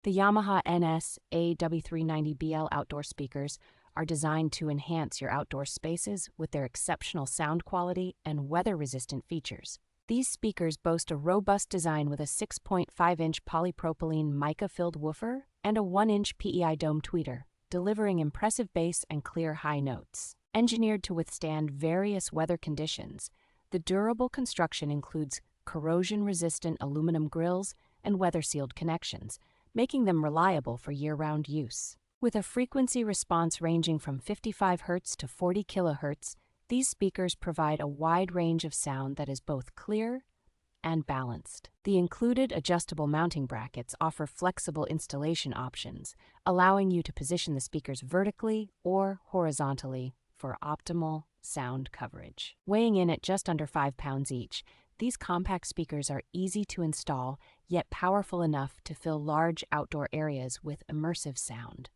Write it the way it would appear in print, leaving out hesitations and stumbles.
The Yamaha NS-AW390BL Outdoor Speakers are designed to enhance your outdoor spaces with their exceptional sound quality and weather-resistant features. These speakers boast a robust design with a 6.5-inch polypropylene mica-filled woofer and a 1-inch PEI dome tweeter, delivering impressive bass and clear high notes. Engineered to withstand various weather conditions, the durable construction includes corrosion-resistant aluminum grills and weather-sealed connections, making them reliable for year-round use. With a frequency response ranging from 55 Hz to 40 kHz, these speakers provide a wide range of sound that is both clear and balanced. The included adjustable mounting brackets offer flexible installation options, allowing you to position the speakers vertically or horizontally for optimal sound coverage. Weighing in at just under 5 pounds each, these compact speakers are easy to install, yet powerful enough to fill large outdoor areas with immersive sound.